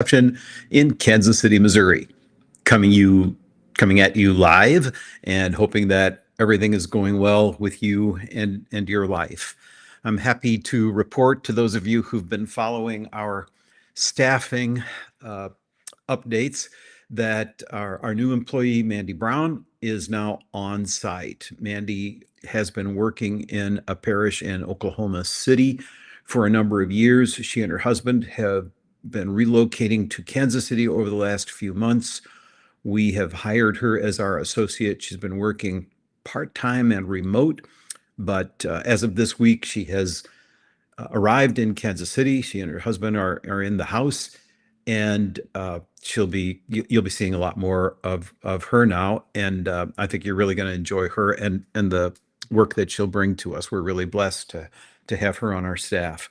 Conception in Kansas City, Missouri. Coming at you live and hoping that everything is going well with you and your life. I'm happy to report to those of you who've been following our staffing uh, updates that our new employee, Mandy Brown, is now on site. Mandy has been working in a parish in Oklahoma City for a number of years. She and her husband have been relocating to Kansas City over the last few months. We have hired her as our associate. She's been working part-time and remote, but as of this week, she has arrived in Kansas City. She and her husband are in the house, and you'll be seeing a lot more of her now. And I think you're really going to enjoy her and the work that she'll bring to us. We're really blessed to have her on our staff.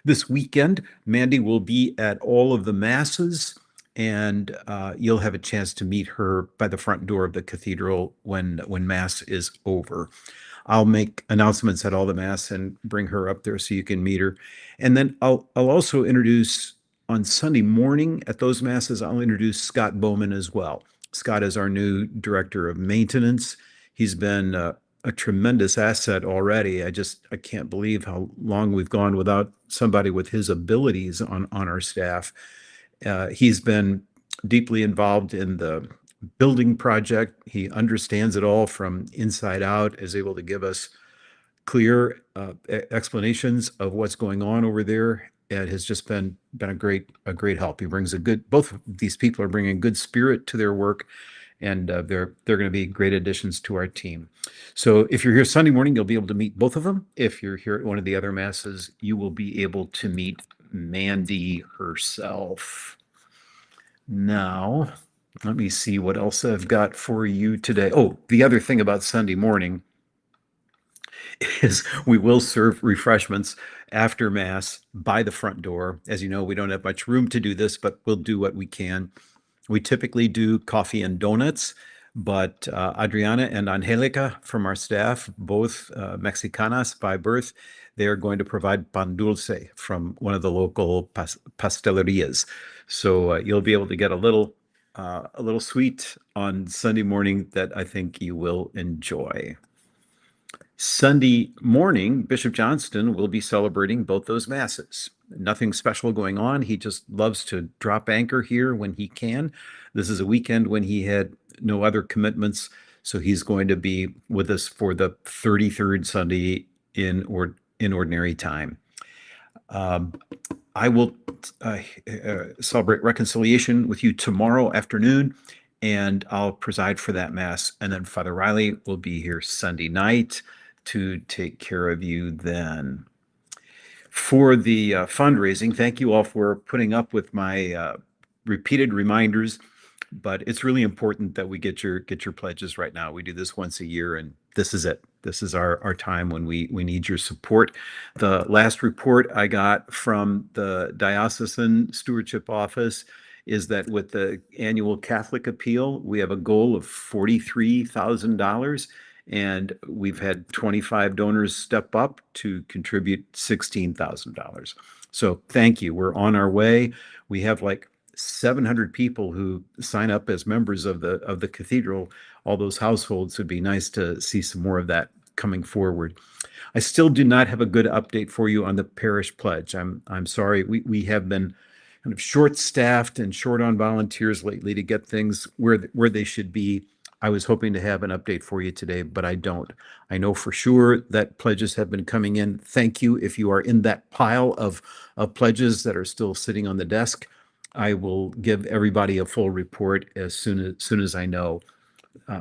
This weekend, Mandy will be at all of the masses, and you'll have a chance to meet her by the front door of the cathedral when mass is over. I'll make announcements at all the mass and bring her up there so you can meet her. And then I'll also introduce on Sunday morning at those masses, I'll introduce Scott Bowman as well. Scott is our new director of maintenance. He's been a tremendous asset already. I can't believe how long we've gone without somebody with his abilities on our staff. He's been deeply involved in the building project. He understands it all from inside out, is able to give us clear explanations of what's going on over there. It has just been a great help. He brings both of these people are bringing good spirit to their work, and they're going to be great additions to our team. So if you're here Sunday morning, you'll be able to meet both of them. If you're here at one of the other masses, you will be able to meet Mandy herself. Now, let me see what else I've got for you today. Oh, the other thing about Sunday morning is we will serve refreshments after Mass by the front door. As you know, we don't have much room to do this, but we'll do what we can. We typically do coffee and donuts, but Adriana and Angelica from our staff, both Mexicanas by birth, they are going to provide pan dulce from one of the local pastelerias. So you'll be able to get a little sweet on Sunday morning that I think you will enjoy. Sunday morning, Bishop Johnston will be celebrating both those masses. Nothing special going on. He just loves to drop anchor here when he can. This is a weekend when he had no other commitments, so he's going to be with us for the 33rd Sunday in ordinary time. I will celebrate reconciliation with you tomorrow afternoon, and I'll preside for that Mass. And then Father Riley will be here Sunday night to take care of you then. For the fundraising, thank you all for putting up with my repeated reminders, but it's really important that we get your pledges right now. We do this once a year, and this is it. This is our time when we need your support. The last report I got from the Diocesan Stewardship Office is that with the annual Catholic appeal, we have a goal of $43,000, and we've had 25 donors step up to contribute $16,000. So thank you. We're on our way. We have like 700 people who sign up as members of the cathedral. All those households. Would be nice to see some more of that coming forward. I still do not have a good update for you on the parish pledge. I'm sorry. We have been kind of short-staffed and short on volunteers lately to get things where they should be. I was hoping to have an update for you today, but I don't. I know for sure that pledges have been coming in. Thank you. If you are in that pile of pledges that are still sitting on the desk, I will give everybody a full report as soon as I know.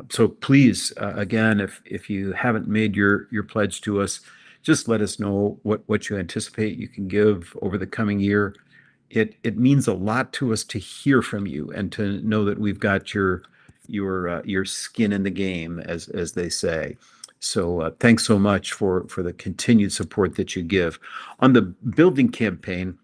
So please, again, if you haven't made your pledge to us, just let us know what you anticipate you can give over the coming year. It means a lot to us to hear from you and to know that we've got your skin in the game, as they say. So thanks so much for the continued support that you give. On the building campaign,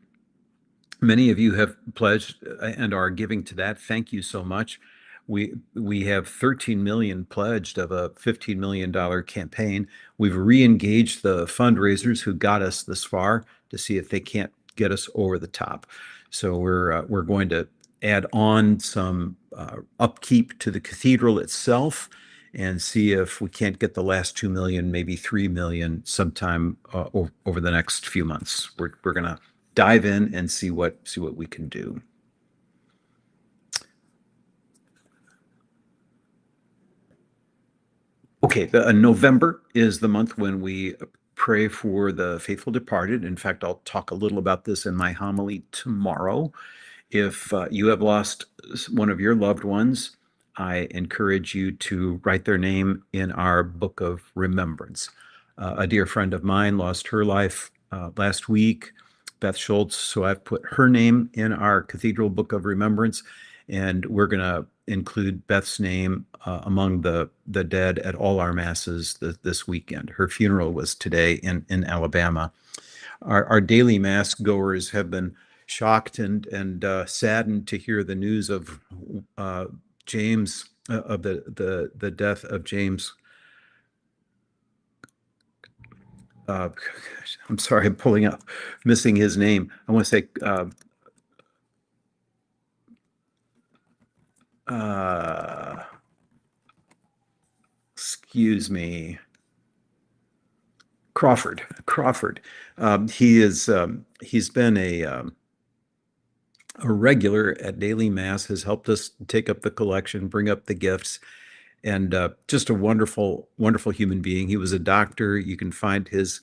many of you have pledged and are giving to that. Thank you so much. We have 13 million pledged of a $15 million campaign. We've re-engaged the fundraisers who got us this far to see if they can't get us over the top. So we're going to add on some upkeep to the cathedral itself and see if we can't get the last 2 million, maybe 3 million sometime over the next few months. We're going to dive in and see what we can do. Okay, November is the month when we pray for the faithful departed. In fact, I'll talk a little about this in my homily tomorrow. If you have lost one of your loved ones, I encourage you to write their name in our book of remembrance. A dear friend of mine lost her life last week, Beth Schultz, so I've put her name in our Cathedral book of remembrance, and we're going to include Beth's name among the dead at all our masses this weekend. Her funeral was today in Alabama. Our daily mass goers have been shocked and saddened to hear the news of James, of the death of James. I'm sorry, I'm missing his name. I want to say excuse me, Crawford. He's been a regular at daily mass, has helped us take up the collection, bring up the gifts, and just a wonderful human being. He was a doctor. You can find his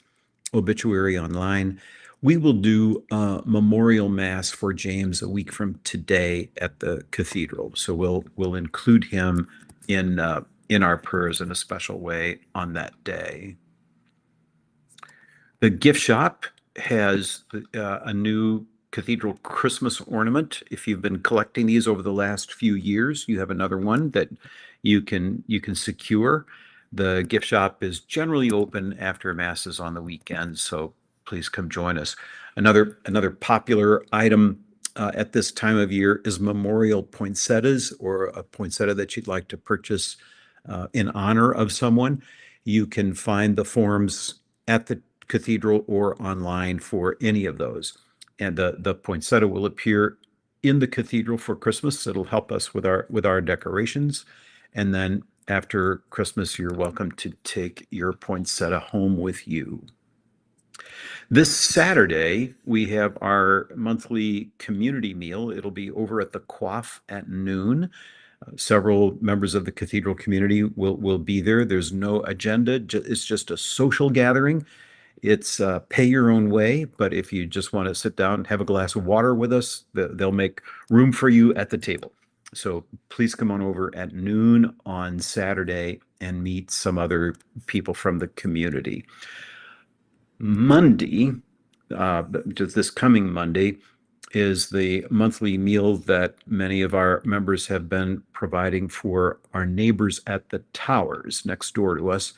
obituary online. We will do a memorial mass for James a week from today at the cathedral, so we'll include him in our prayers in a special way on that day. The gift shop has a new cathedral Christmas ornament. If you've been collecting these over the last few years, you have another one that you can secure. The gift shop is generally open after masses on the weekends, so please come join us. Another popular item at this time of year is memorial poinsettias, or a poinsettia that you'd like to purchase in honor of someone. You can find the forms at the cathedral or online for any of those. And the poinsettia will appear in the cathedral for Christmas. It'll help us with our decorations. And then after Christmas, you're welcome to take your poinsettia home with you. This Saturday, we have our monthly community meal. It'll be over at the Quaff at noon. Several members of the cathedral community will be there. There's no agenda. It's just a social gathering. It's pay your own way, but if you just want to sit down and have a glass of water with us, they'll make room for you at the table. So please come on over at noon on Saturday and meet some other people from the community. Monday, just this coming Monday, is the monthly meal that many of our members have been providing for our neighbors at the towers next door to us.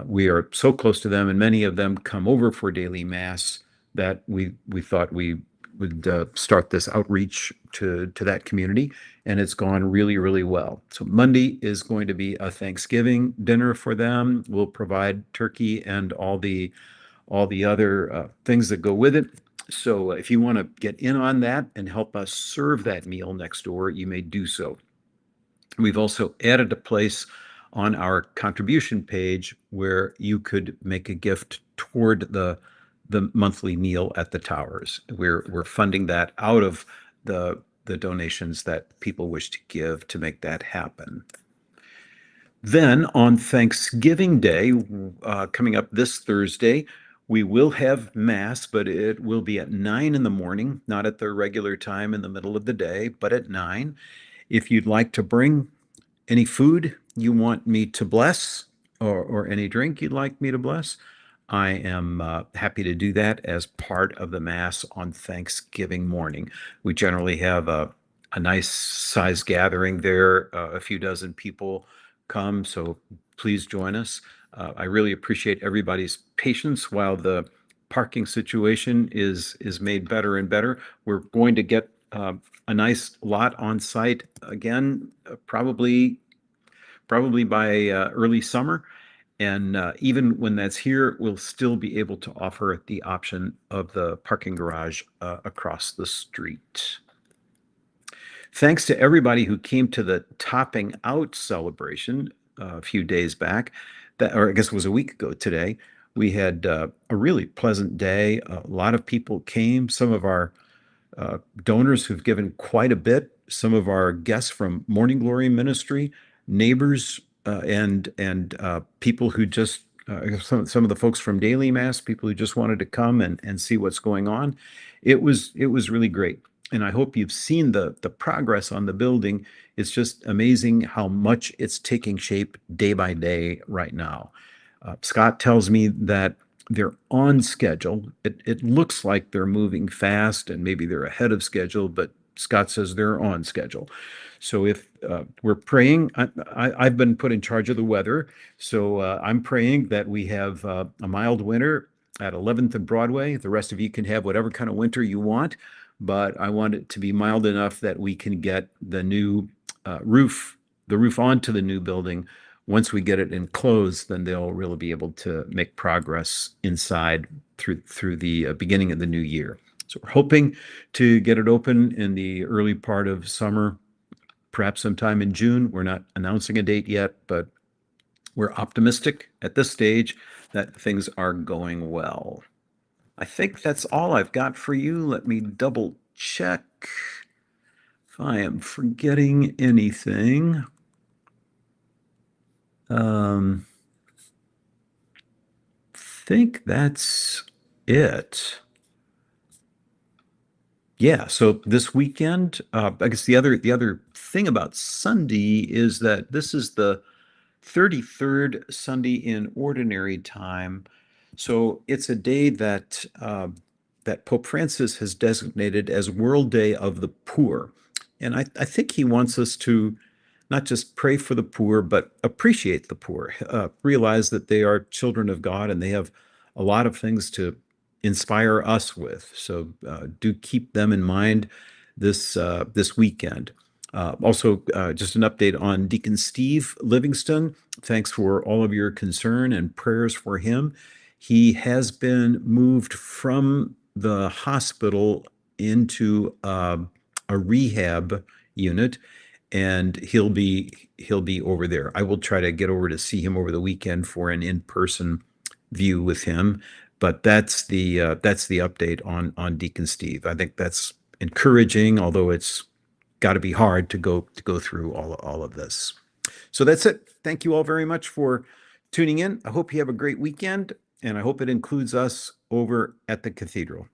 We are so close to them, and many of them come over for daily mass, that we thought we would start this outreach to that community, and it's gone really, really well. So Monday is going to be a Thanksgiving dinner for them. We'll provide turkey and all the other things that go with it. So if you want to get in on that and help us serve that meal next door, you may do so. We've also added a place on our contribution page where you could make a gift toward the monthly meal at the towers. We're funding that out of the donations that people wish to give to make that happen. Then on Thanksgiving Day, coming up this Thursday, we will have mass, but it will be at 9 in the morning, not at the regular time in the middle of the day, but at 9. If you'd like to bring any food you want me to bless, or any drink you'd like me to bless, I am happy to do that as part of the Mass on Thanksgiving morning. We generally have a nice size gathering there. A few dozen people come, so please join us. I really appreciate everybody's patience while the parking situation is made better and better. We're going to get a nice lot on site again, probably by early summer, And even when that's here, we'll still be able to offer the option of the parking garage across the street. Thanks to everybody who came to the topping out celebration a few days back, or I guess it was a week ago today. We had a really pleasant day. A lot of people came. Some of our donors who've given quite a bit, some of our guests from Morning Glory Ministry, neighbors, and people who just some of the folks from Daily Mass, people who just wanted to come and see what's going on. It was really great, and I hope you've seen the progress on the building. It's just amazing how much it's taking shape day by day right now. Scott tells me that they're on schedule. It looks like they're moving fast and maybe they're ahead of schedule, but Scott says they're on schedule. So if we're praying, I've been put in charge of the weather. So I'm praying that we have a mild winter at 11th and Broadway. The rest of you can have whatever kind of winter you want, but I want it to be mild enough that we can get the new the roof onto the new building. Once we get it enclosed, then they'll really be able to make progress inside through the beginning of the new year. So we're hoping to get it open in the early part of summer, perhaps sometime in June. We're not announcing a date yet, but we're optimistic at this stage that things are going well. I think that's all I've got for you. Let me double check if I am forgetting anything. Think that's it. Yeah, so this weekend, I guess the other thing about Sunday is that this is the 33rd Sunday in Ordinary Time. So it's a day that Pope Francis has designated as World Day of the Poor. And I think he wants us to not just pray for the poor, but appreciate the poor, realize that they are children of God and they have a lot of things to inspire us with. So do keep them in mind this weekend. Also, just an update on Deacon Steve Livingston. Thanks for all of your concern and prayers for him. He has been moved from the hospital into a rehab unit, and he'll be over there. I will try to get over to see him over the weekend for an in-person view with him. But that's the update on Deacon Steve. I think that's encouraging, although it's got to be hard to go through all of this. So that's it. Thank you all very much for tuning in. I hope you have a great weekend, and I hope it includes us over at the Cathedral.